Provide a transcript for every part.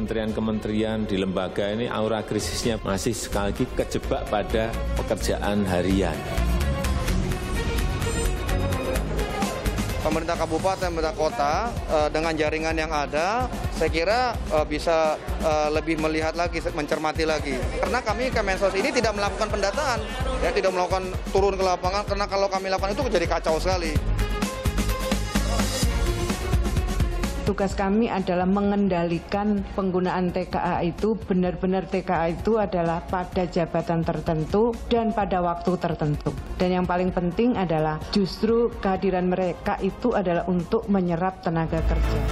kementerian-kementerian di lembaga ini aura krisisnya masih sekali lagi kejebak pada pekerjaan harian. Pemerintah kabupaten, pemerintah kota dengan jaringan yang ada, saya kira bisa lebih melihat lagi, mencermati lagi. Karena kami Kemensos ini tidak melakukan pendataan, ya, tidak melakukan turun ke lapangan, karena kalau kami lakukan itu jadi kacau sekali. Tugas kami adalah mengendalikan penggunaan TKA itu, benar-benar TKA itu adalah pada jabatan tertentu dan pada waktu tertentu. Dan yang paling penting adalah justru kehadiran mereka itu adalah untuk menyerap tenaga kerja.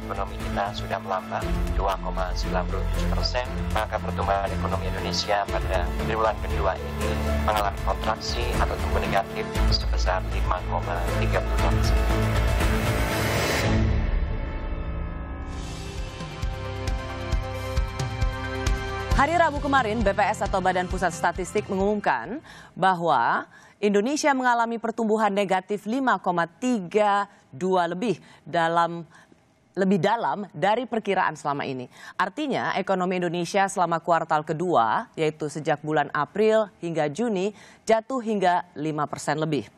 Ekonomi kita sudah melambat 2,97%, maka pertumbuhan ekonomi Indonesia pada triwulan kedua ini mengalami kontraksi atau tumbuh negatif sebesar 5,32%. Hari Rabu kemarin, BPS atau Badan Pusat Statistik mengumumkan bahwa Indonesia mengalami pertumbuhan negatif 5,32 lebih dalam dari perkiraan selama ini. Artinya ekonomi Indonesia selama kuartal kedua, yaitu sejak bulan April hingga Juni, jatuh hingga 5% lebih.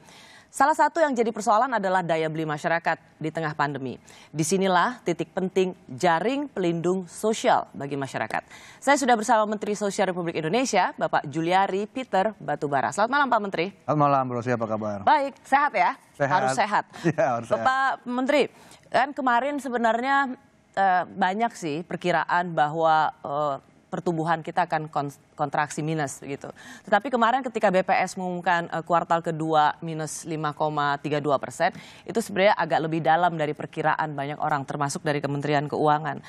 Salah satu yang jadi persoalan adalah daya beli masyarakat di tengah pandemi. Disinilah titik penting jaring pelindung sosial bagi masyarakat. Saya sudah bersama Menteri Sosial Republik Indonesia, Bapak Juliari Peter Batubara. Selamat malam Pak Menteri. Selamat malam, Bro. Apa kabar? Baik, sehat ya? Sehat. Harus sehat. Ya, harus Bapak Menteri, kan kemarin sebenarnya banyak sih perkiraan bahwa pertumbuhan kita akan kontraksi minus begitu. Tetapi kemarin ketika BPS mengumumkan kuartal kedua minus 5,32%, itu sebenarnya agak lebih dalam dari perkiraan banyak orang termasuk dari Kementerian Keuangan.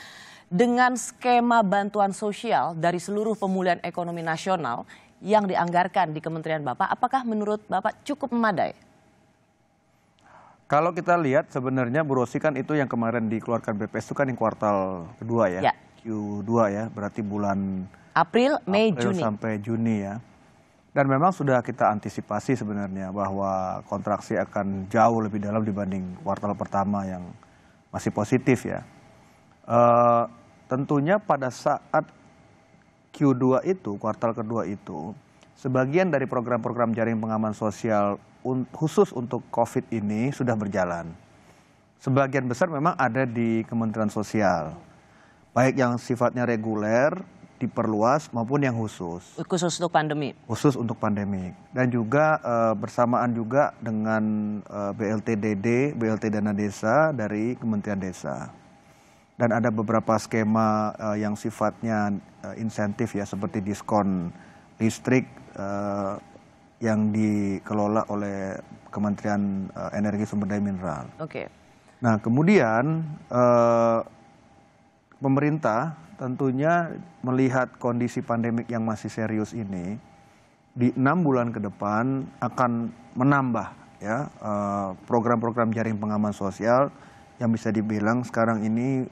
Dengan skema bantuan sosial dari seluruh pemulihan ekonomi nasional yang dianggarkan di Kementerian Bapak, apakah menurut Bapak cukup memadai? Kalau kita lihat sebenarnya Bu Rosi kan itu yang kemarin dikeluarkan BPS itu kan yang kuartal kedua ya. Q2 ya, berarti bulan April, Mei, Juni. Sampai Juni ya. Dan memang sudah kita antisipasi sebenarnya bahwa kontraksi akan jauh lebih dalam dibanding kuartal pertama yang masih positif ya. Tentunya pada saat Q2 itu, kuartal kedua itu, sebagian dari program-program jaring pengaman sosial khusus untuk COVID ini sudah berjalan. Sebagian besar memang ada di Kementerian Sosial. Baik yang sifatnya reguler, diperluas maupun yang khusus. Khusus untuk pandemi. Khusus untuk pandemi. Dan juga bersamaan juga dengan BLT Dana Desa dari Kementerian Desa. Dan ada beberapa skema yang sifatnya insentif ya, seperti diskon listrik yang dikelola oleh Kementerian Energi Sumber Daya Mineral. Oke. Nah kemudian pemerintah tentunya melihat kondisi pandemik yang masih serius ini, di 6 bulan ke depan akan menambah ya program-program jaring pengaman sosial yang bisa dibilang sekarang ini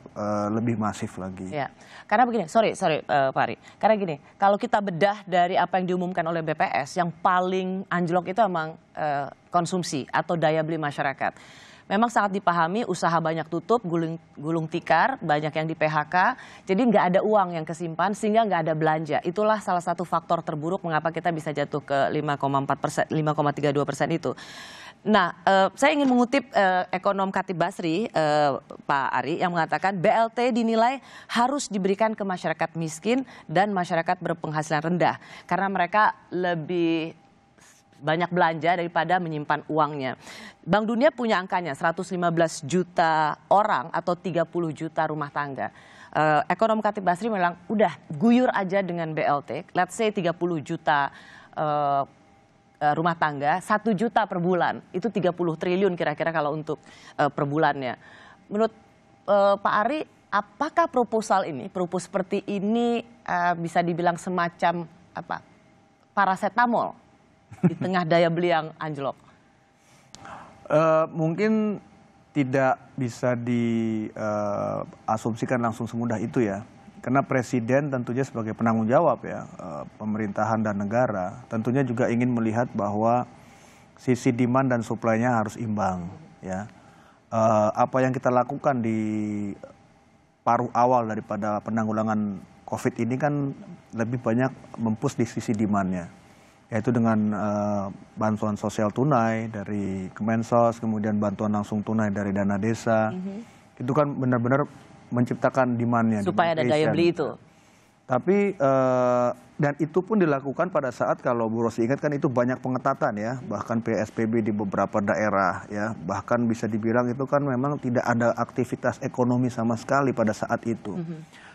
lebih masif lagi. Ya, karena begini, sorry Pak Ari, karena gini, kalau kita bedah dari apa yang diumumkan oleh BPS, yang paling anjlok itu memang konsumsi atau daya beli masyarakat. Memang sangat dipahami, usaha banyak tutup, gulung tikar, banyak yang di PHK, jadi nggak ada uang yang kesimpan sehingga nggak ada belanja. Itulah salah satu faktor terburuk mengapa kita bisa jatuh ke 5,32% itu. Nah, saya ingin mengutip ekonom Khatib Basri, Pak Ari, yang mengatakan BLT dinilai harus diberikan ke masyarakat miskin dan masyarakat berpenghasilan rendah karena mereka lebih banyak belanja daripada menyimpan uangnya. Bank Dunia punya angkanya 115 juta orang atau 30 juta rumah tangga. Ekonom Khatib Basri bilang udah guyur aja dengan BLT, let's say 30 juta rumah tangga, 1 juta per bulan, itu 30 triliun kira-kira kalau untuk per bulannya. Menurut Pak Ari, apakah proposal seperti ini bisa dibilang semacam apa, parasetamol di tengah daya beli yang anjlok? Mungkin tidak bisa diasumsikan langsung semudah itu ya. Karena Presiden tentunya sebagai penanggung jawab ya, pemerintahan dan negara, tentunya juga ingin melihat bahwa sisi demand dan supply-nya harus imbang. ya. Apa yang kita lakukan di paruh awal daripada penanggulangan COVID ini kan lebih banyak mempush di sisi demand-nya, yaitu dengan bantuan sosial tunai dari Kemensos, kemudian bantuan langsung tunai dari dana desa. Itu kan benar-benar menciptakan demand-nya. Supaya ada daya beli itu. Tapi dan itu pun dilakukan pada saat, kalau Bu Rosi ingat kan, itu banyak pengetatan ya, bahkan PSBB di beberapa daerah ya, bahkan bisa dibilang itu kan memang tidak ada aktivitas ekonomi sama sekali pada saat itu.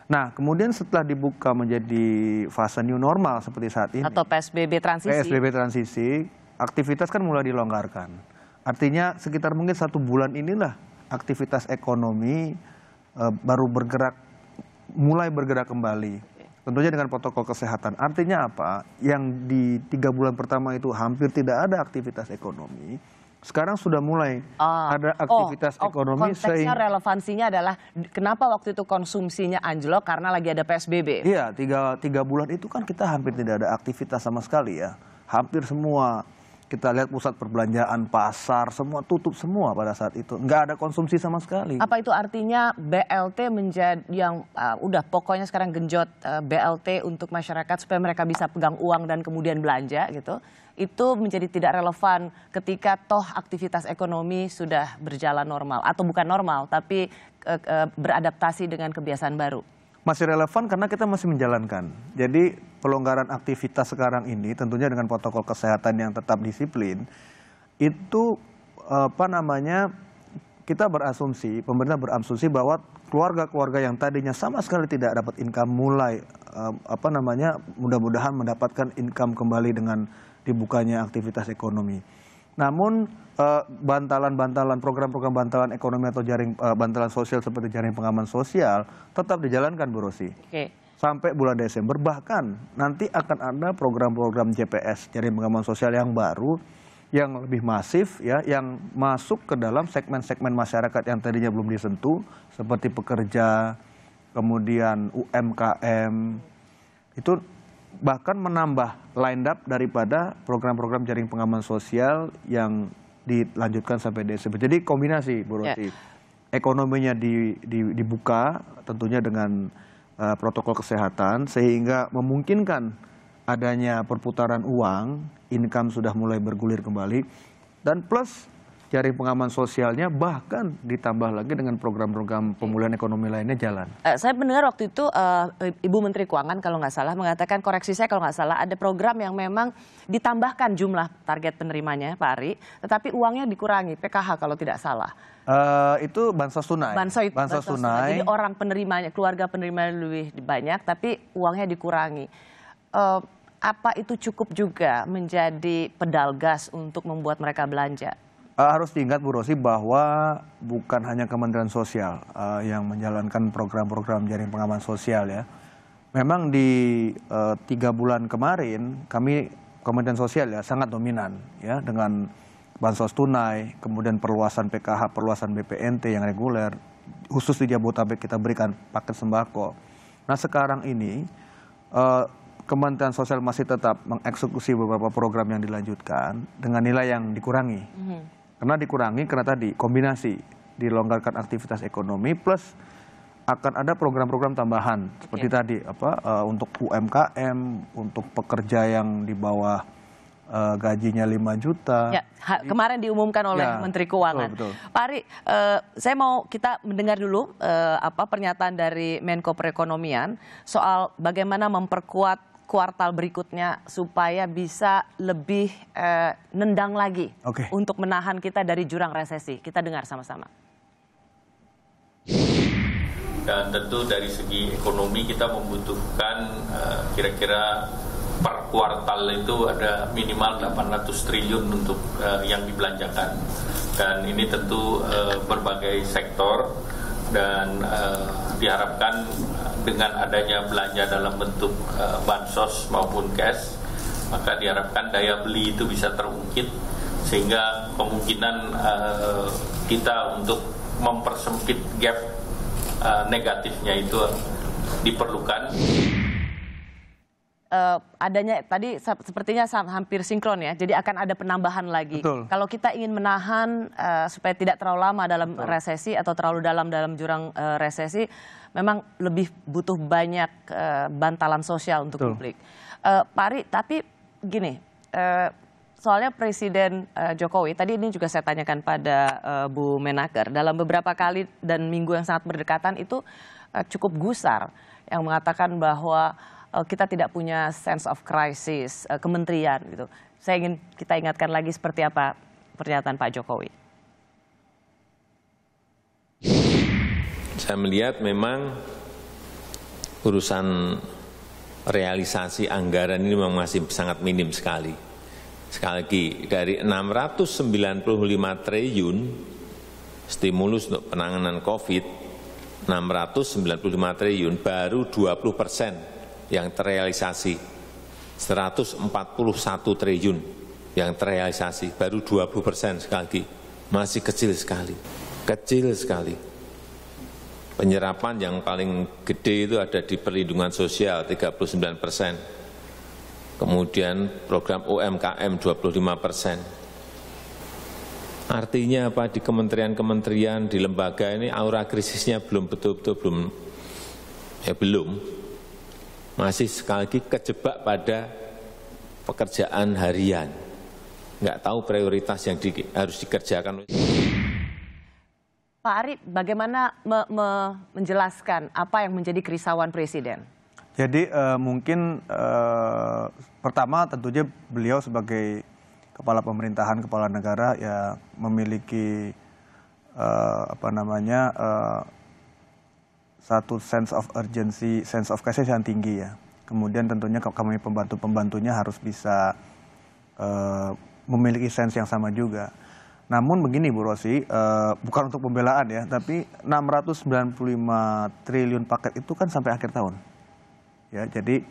Nah, kemudian setelah dibuka menjadi fase new normal seperti saat ini, atau PSBB transisi. PSBB transisi, aktivitas kan mulai dilonggarkan. Artinya sekitar mungkin 1 bulan inilah aktivitas ekonomi baru mulai bergerak kembali. Tentunya dengan protokol kesehatan. Artinya apa? Yang di 3 bulan pertama itu hampir tidak ada aktivitas ekonomi. Sekarang sudah mulai ada aktivitas ekonomi. Konteksnya relevansinya adalah kenapa waktu itu konsumsinya anjlok karena lagi ada PSBB. Iya, 3 bulan itu kan kita hampir tidak ada aktivitas sama sekali ya. Hampir semua. Kita lihat pusat perbelanjaan, pasar, semua tutup semua pada saat itu. Nggak ada konsumsi sama sekali. Apa itu artinya BLT menjadi yang udah pokoknya sekarang genjot BLT untuk masyarakat supaya mereka bisa pegang uang dan kemudian belanja gitu. Itu menjadi tidak relevan ketika toh aktivitas ekonomi sudah berjalan normal. Atau bukan normal, tapi beradaptasi dengan kebiasaan baru. Masih relevan karena kita masih menjalankan. Jadi pelonggaran aktivitas sekarang ini tentunya dengan protokol kesehatan yang tetap disiplin, itu kita berasumsi, pemerintah berasumsi bahwa keluarga-keluarga yang tadinya sama sekali tidak dapat income mulai mudah-mudahan mendapatkan income kembali dengan dibukanya aktivitas ekonomi. Namun bantalan-bantalan, program-program bantalan ekonomi atau jaring bantalan sosial seperti jaring pengaman sosial tetap dijalankan, Bu Rosi. Sampai bulan Desember, bahkan nanti akan ada program-program JPS, jaring pengaman sosial yang baru, yang lebih masif ya, yang masuk ke dalam segmen-segmen masyarakat yang tadinya belum disentuh, seperti pekerja, kemudian UMKM, itu bahkan menambah line up daripada program-program jaring pengaman sosial yang dilanjutkan sampai Desember. Jadi kombinasi, Bu Rosi. Ekonominya dibuka tentunya dengan protokol kesehatan sehingga memungkinkan adanya perputaran uang, income sudah mulai bergulir kembali, dan plus jaring pengaman sosialnya bahkan ditambah lagi dengan program-program pemulihan ekonomi lainnya jalan. Saya mendengar waktu itu Ibu Menteri Keuangan kalau nggak salah mengatakan, koreksi saya kalau nggak salah, ada program yang memang ditambahkan jumlah target penerimanya, Pak Ari, tetapi uangnya dikurangi, PKH kalau tidak salah. Itu bansos tunai. Bansos tunai. Jadi orang penerimanya, keluarga penerimanya lebih banyak, tapi uangnya dikurangi. Apa itu cukup juga menjadi pedal gas untuk membuat mereka belanja? Harus diingat, Bu Rosi, bahwa bukan hanya Kementerian Sosial yang menjalankan program-program jaring pengaman sosial ya. Memang di 3 bulan kemarin kami Kementerian Sosial ya sangat dominan ya dengan bansos tunai, kemudian perluasan PKH, perluasan BPNT yang reguler, khusus di Jabodetabek kita berikan paket sembako. Nah sekarang ini Kementerian Sosial masih tetap mengeksekusi beberapa program yang dilanjutkan dengan nilai yang dikurangi. Karena dikurangi karena tadi kombinasi dilonggarkan aktivitas ekonomi plus akan ada program-program tambahan seperti tadi untuk UMKM, untuk pekerja yang di bawah gajinya 5 juta. Ya, kemarin diumumkan oleh Menteri Keuangan. Betul. Pak Ari, saya mau kita mendengar dulu pernyataan dari Menko Perekonomian soal bagaimana memperkuat kuartal berikutnya supaya bisa lebih nendang lagi untuk menahan kita dari jurang resesi. Kita dengar sama-sama. Dan tentu dari segi ekonomi kita membutuhkan kira-kira per kuartal itu ada minimal 800 triliun untuk yang dibelanjakan. Dan ini tentu berbagai sektor dan diharapkan dengan adanya belanja dalam bentuk bansos maupun cash, maka diharapkan daya beli itu bisa terungkit sehingga kemungkinan kita untuk mempersempit gap negatifnya itu diperlukan. adanya tadi sepertinya hampir sinkron ya, jadi akan ada penambahan lagi. Betul. Kalau kita ingin menahan supaya tidak terlalu lama dalam resesi atau terlalu dalam jurang resesi, memang lebih butuh banyak bantalan sosial untuk publik. Pak Ari, tapi gini, soalnya Presiden Jokowi, tadi ini juga saya tanyakan pada Bu Menaker, dalam beberapa kali dan minggu yang sangat berdekatan itu cukup gusar yang mengatakan bahwa kita tidak punya sense of crisis kementerian gitu. Saya ingin kita ingatkan lagi seperti apa pernyataan Pak Jokowi. Saya melihat memang urusan realisasi anggaran ini memang masih sangat minim sekali. Sekali lagi, dari 695 triliun stimulus untuk penanganan COVID, 695 triliun baru 20% yang terrealisasi, 141 triliun yang terrealisasi, baru 20% sekali lagi, masih kecil sekali, Penyerapan yang paling gede itu ada di perlindungan sosial 39%, kemudian program UMKM 25%. Artinya apa, di kementerian-kementerian, di lembaga ini aura krisisnya belum betul-betul belum. Masih sekali lagi kejebak pada pekerjaan harian. Nggak tahu prioritas yang harus dikerjakan. Pak Ari, bagaimana menjelaskan apa yang menjadi kerisauan Presiden? Jadi mungkin pertama tentunya beliau sebagai kepala pemerintahan, kepala negara ya memiliki satu sense of urgency, sense of crisis yang tinggi ya. Kemudian tentunya kami pembantu-pembantunya harus bisa memiliki sense yang sama juga. Namun begini Bu Rosi, bukan untuk pembelaan ya, tapi 695 triliun paket itu kan sampai akhir tahun. Ya, jadi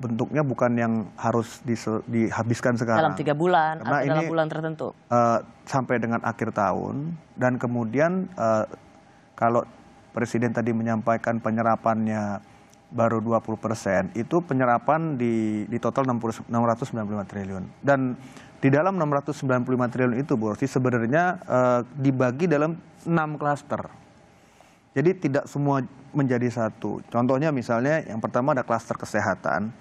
bentuknya bukan yang harus dihabiskan sekarang. Dalam 3 bulan karena atau dalam ini, bulan tertentu. Sampai dengan akhir tahun, dan kemudian kalau Presiden tadi menyampaikan penyerapannya baru 20%, itu penyerapan di total 695 triliun. Dan di dalam 695 triliun itu, Bu Rosi, sebenarnya dibagi dalam 6 klaster. Jadi tidak semua menjadi satu. Contohnya misalnya yang pertama ada klaster kesehatan.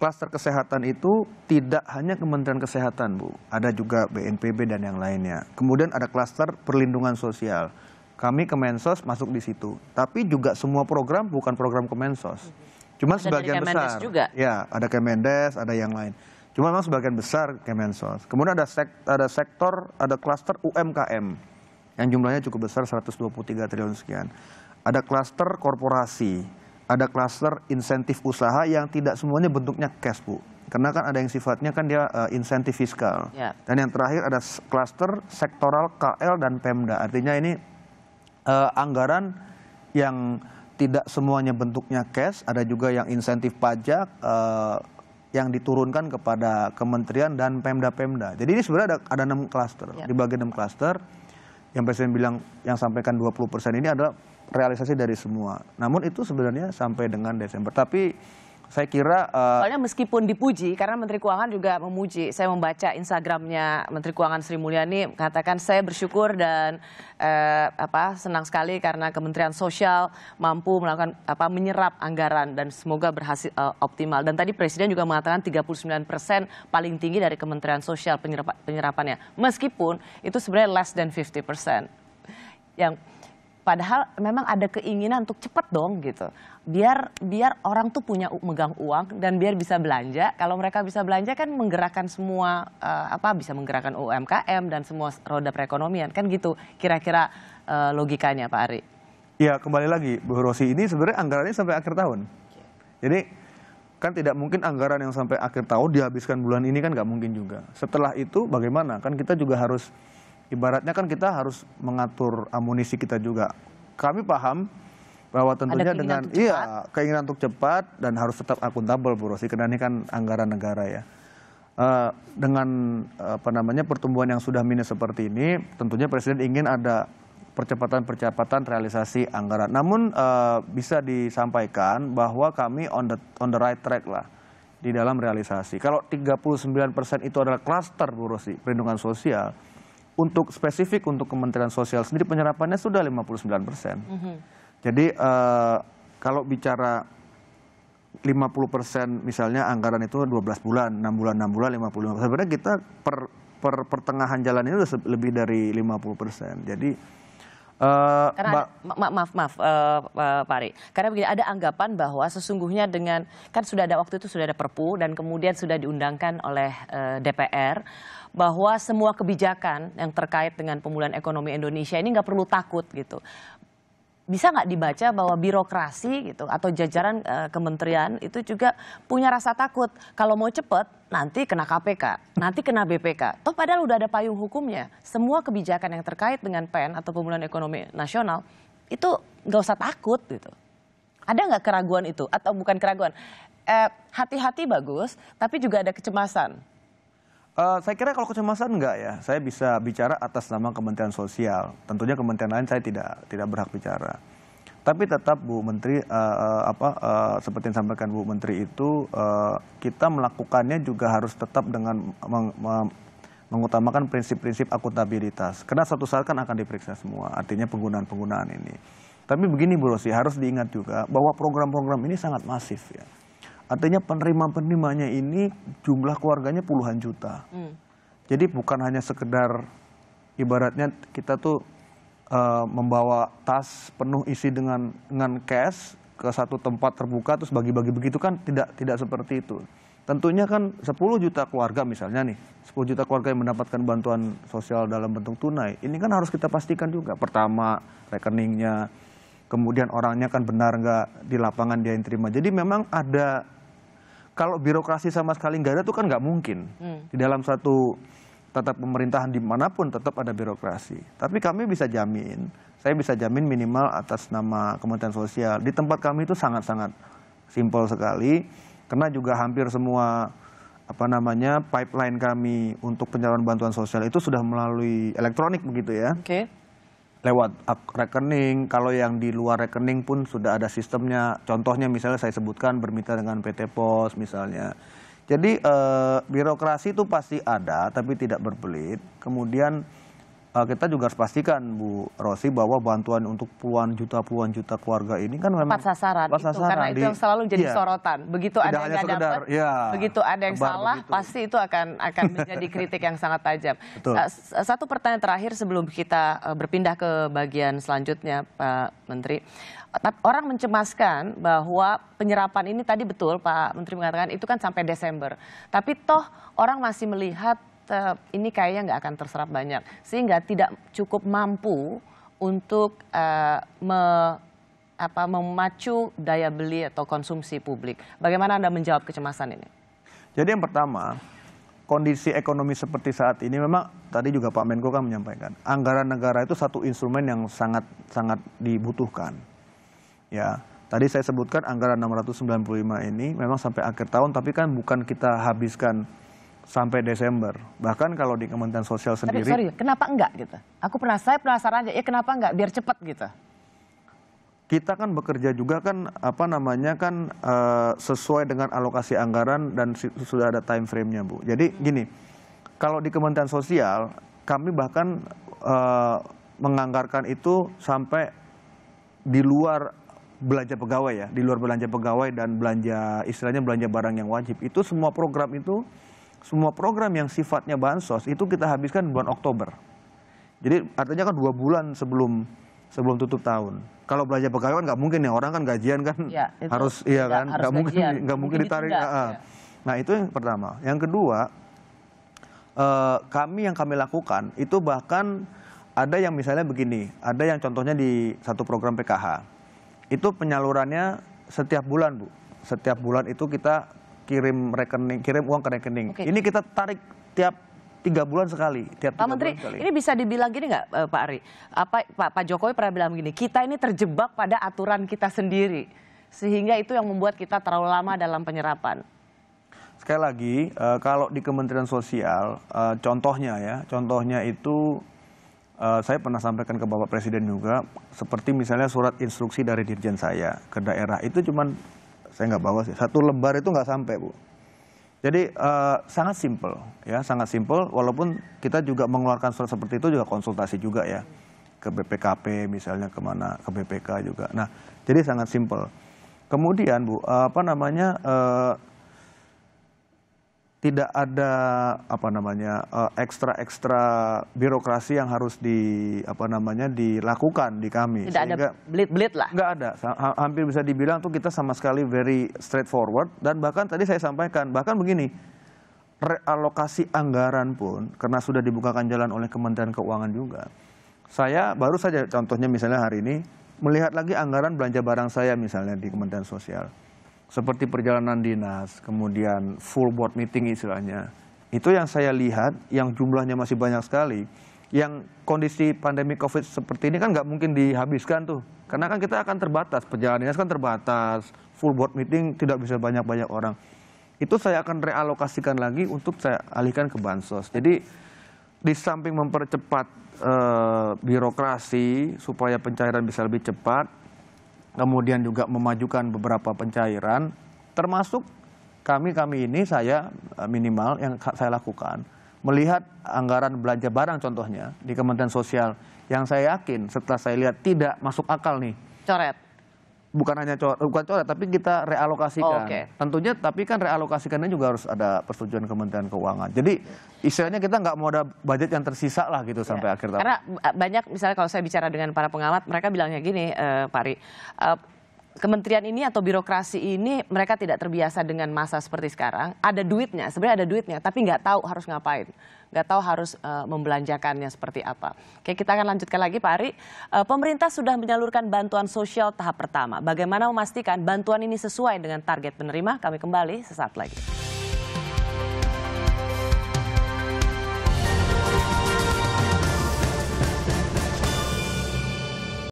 Klaster kesehatan itu tidak hanya Kementerian Kesehatan, Bu. Ada juga BNPB dan yang lainnya. Kemudian ada klaster perlindungan sosial. Kami Kemensos masuk di situ. Tapi juga semua program bukan program Kemensos. Cuma ada sebagian besar. Juga. Ya, ada Kemendes, ada yang lain. Cuma memang sebagian besar Kemensos. Kemudian ada sektor, ada klaster UMKM yang jumlahnya cukup besar, 123 triliun sekian. Ada klaster korporasi, ada klaster insentif usaha yang tidak semuanya bentuknya cash, Bu. Karena kan ada yang sifatnya kan dia insentif fiskal. Ya. Dan yang terakhir ada klaster sektoral KL dan Pemda. Artinya ini anggaran yang tidak semuanya bentuknya cash, ada juga yang insentif pajak yang diturunkan kepada kementerian dan Pemda-Pemda. Jadi ini sebenarnya ada 6 klaster. Ya. Dibagi 6 klaster, yang Presiden bilang yang sampaikan 20% ini adalah realisasi dari semua. Namun itu sebenarnya sampai dengan Desember. Tapi saya kira soalnya meskipun dipuji, karena Menteri Keuangan juga memuji. Saya membaca Instagramnya Menteri Keuangan Sri Mulyani mengatakan saya bersyukur dan senang sekali karena Kementerian Sosial mampu melakukan menyerap anggaran dan semoga berhasil optimal. Dan tadi Presiden juga mengatakan 39% paling tinggi dari Kementerian Sosial penyerapannya. Meskipun itu sebenarnya less than 50%. Yang padahal memang ada keinginan untuk cepat dong gitu. Biar orang tuh punya megang uang dan biar bisa belanja. Kalau mereka bisa belanja kan menggerakkan semua bisa menggerakkan UMKM dan semua roda perekonomian kan gitu. Kira-kira logikanya Pak Ari. Ya kembali lagi Bu Rosi, ini sebenarnya anggarannya sampai akhir tahun. Jadi kan tidak mungkin anggaran yang sampai akhir tahun dihabiskan bulan ini kan nggak mungkin juga. Setelah itu bagaimana? Kan kita juga harus ibaratnya kan kita harus mengatur amunisi kita juga. Kami paham bahwa tentunya dengan keinginan untuk cepat dan harus tetap akuntabel Bu Rosi, karena ini kan anggaran negara ya. Dengan pertumbuhan yang sudah minus seperti ini, tentunya Presiden ingin ada percepatan realisasi anggaran. Namun bisa disampaikan bahwa kami on the right track lah di dalam realisasi. Kalau 39% itu adalah klaster, Bu Rosi, perlindungan sosial, untuk spesifik untuk Kementerian Sosial sendiri penyerapannya sudah 59%. Jadi kalau bicara 50% misalnya anggaran itu 12 bulan, 6 bulan, 55. Sebenarnya kita per pertengahan jalan ini sudah lebih dari 50%. Jadi karena maaf Pak Ari, karena begini, ada anggapan bahwa sesungguhnya dengan kan sudah ada waktu itu sudah ada Perpu dan kemudian sudah diundangkan oleh DPR bahwa semua kebijakan yang terkait dengan pemulihan ekonomi Indonesia ini nggak perlu takut gitu. Bisa nggak dibaca bahwa birokrasi gitu atau jajaran kementerian itu juga punya rasa takut kalau mau cepet nanti kena KPK, nanti kena BPK. Toh padahal udah ada payung hukumnya. Semua kebijakan yang terkait dengan PEN atau pemulihan ekonomi nasional itu nggak usah takut gitu. Ada nggak keraguan itu atau bukan keraguan? Hati-hati bagus, tapi juga ada kecemasan. Saya kira kalau kecemasan enggak ya, saya bisa bicara atas nama Kementerian Sosial. Tentunya kementerian lain saya tidak berhak bicara. Tapi tetap Bu Menteri, seperti yang disampaikan Bu Menteri itu, kita melakukannya juga harus tetap dengan mengutamakan prinsip-prinsip akuntabilitas. Karena suatu saat kan akan diperiksa semua, artinya penggunaan ini. Tapi begini Bu Rosi, harus diingat juga bahwa program-program ini sangat masif ya. Artinya penerima-penerimanya ini jumlah keluarganya puluhan juta. Jadi bukan hanya sekedar ibaratnya kita tuh membawa tas penuh isi dengan cash ke satu tempat terbuka terus bagi-bagi begitu kan tidak seperti itu. Tentunya kan 10 juta keluarga misalnya nih, 10 juta keluarga yang mendapatkan bantuan sosial dalam bentuk tunai. Ini kan harus kita pastikan juga. Pertama, rekeningnya, kemudian orangnya kan benar nggak di lapangan dia yang terima. Jadi memang ada, kalau birokrasi sama sekali nggak ada tuh kan nggak mungkin. Di dalam satu tata pemerintahan dimanapun tetap ada birokrasi. Tapi kami bisa jamin, saya bisa jamin minimal atas nama Kementerian Sosial. Di tempat kami itu sangat-sangat simpel sekali. Karena juga hampir semua pipeline kami untuk penyaluran bantuan sosial itu sudah melalui elektronik begitu ya. Oke. Lewat rekening, kalau yang di luar rekening pun sudah ada sistemnya. Contohnya misalnya saya sebutkan bermitra dengan PT Pos misalnya. Jadi birokrasi itu pasti ada tapi tidak berbelit. Kemudian kita juga harus pastikan Bu Rosi bahwa bantuan untuk puluhan juta keluarga ini kan memang tepat sasaran, karena itu yang selalu jadi sorotan. Begitu ada yang nggak dapat, begitu ada yang salah, begitu. Pasti itu akan menjadi kritik yang sangat tajam. Satu pertanyaan terakhir sebelum kita berpindah ke bagian selanjutnya, Pak Menteri. Orang mencemaskan bahwa penyerapan ini tadi betul Pak Menteri mengatakan itu kan sampai Desember. Tapi toh orang masih melihat ini kayaknya nggak akan terserap banyak, sehingga tidak cukup mampu untuk memacu daya beli atau konsumsi publik. Bagaimana Anda menjawab kecemasan ini? Jadi yang pertama, kondisi ekonomi seperti saat ini memang tadi juga Pak Menko kan menyampaikan, anggaran negara itu satu instrumen yang sangat dibutuhkan. Ya, tadi saya sebutkan anggaran 695 ini memang sampai akhir tahun, tapi kan bukan kita habiskan sampai Desember. Bahkan kalau di Kementerian Sosial sendiri. Sorry, kenapa enggak gitu? Saya penasaran aja, ya kenapa enggak? Biar cepat gitu. Kita kan bekerja juga kan sesuai dengan alokasi anggaran dan sudah ada time frame-nya Bu. Jadi gini, kalau di Kementerian Sosial kami bahkan menganggarkan itu sampai di luar belanja pegawai ya, di luar belanja pegawai dan belanja istilahnya belanja barang yang wajib. Itu semua program yang sifatnya bansos itu kita habiskan bulan Oktober. Jadi artinya kan 2 bulan sebelum tutup tahun. Kalau belanja pegawai kan nggak mungkin ya, orang kan gajian kan ya, harus nggak mungkin ditarik. Ya. Nah itu yang pertama. Yang kedua, yang kami lakukan itu bahkan ada yang misalnya begini, ada yang contohnya di satu program PKH itu penyalurannya setiap bulan Bu. Setiap bulan itu kita kirim uang ke rekening. Oke. Ini kita tarik tiap 3 bulan sekali. Pak Menteri, ini bisa dibilang gini nggak Pak Ari? Pak Jokowi pernah bilang begini, kita ini terjebak pada aturan kita sendiri. Sehingga itu yang membuat kita terlalu lama dalam penyerapan. Sekali lagi, kalau di Kementerian Sosial, contohnya itu saya pernah sampaikan ke Bapak Presiden juga, seperti misalnya surat instruksi dari Dirjen saya ke daerah, itu cuman, saya nggak bawa sih, 1 lembar itu nggak sampai, Bu. Jadi sangat simpel, ya, sangat simpel, walaupun kita juga mengeluarkan surat seperti itu juga konsultasi juga ya, ke BPKP misalnya, kemana, ke BPK juga. Nah, jadi sangat simpel. Kemudian, Bu, tidak ada ekstra birokrasi yang harus dilakukan di kami. Tidak ada belit-belit lah. Nggak ada. Hampir bisa dibilang tuh kita sama sekali very straightforward, dan bahkan tadi saya sampaikan, bahkan begini, realokasi anggaran pun karena sudah dibukakan jalan oleh Kementerian Keuangan juga. Saya baru saja contohnya misalnya hari ini melihat lagi anggaran belanja barang saya misalnya di Kementerian Sosial. Seperti perjalanan dinas, kemudian full board meeting istilahnya. Itu yang saya lihat, yang jumlahnya masih banyak sekali. Yang kondisi pandemi COVID seperti ini kan nggak mungkin dihabiskan tuh. Karena kan kita akan terbatas, perjalanan dinas kan terbatas, full board meeting tidak bisa banyak-banyak orang. Itu saya akan realokasikan lagi untuk saya alihkan ke Bansos. Jadi di samping mempercepat birokrasi supaya pencairan bisa lebih cepat, kemudian juga memajukan beberapa pencairan, termasuk kami ini saya minimal yang saya lakukan, melihat anggaran belanja barang contohnya di Kementerian Sosial, yang saya yakin setelah saya lihat tidak masuk akal nih. Coret. Bukan hanya bukan coret, tapi kita realokasikan. Oh, okay. Tentunya, tapi kan realokasikannya juga harus ada persetujuan Kementerian Keuangan. Jadi istilahnya kita nggak mau ada budget yang tersisa lah gitu sampai akhir tahun. Karena banyak, misalnya kalau saya bicara dengan para pengamat, mereka bilangnya gini, Pak Ri, kementerian ini atau birokrasi ini mereka tidak terbiasa dengan masa seperti sekarang. Ada duitnya, sebenarnya ada duitnya, tapi nggak tahu harus ngapain, nggak tahu harus membelanjakannya seperti apa. Oke, kita akan lanjutkan lagi, Pak Ari. Pemerintah sudah menyalurkan bantuan sosial tahap pertama. Bagaimana memastikan bantuan ini sesuai dengan target penerima? Kami kembali sesaat lagi.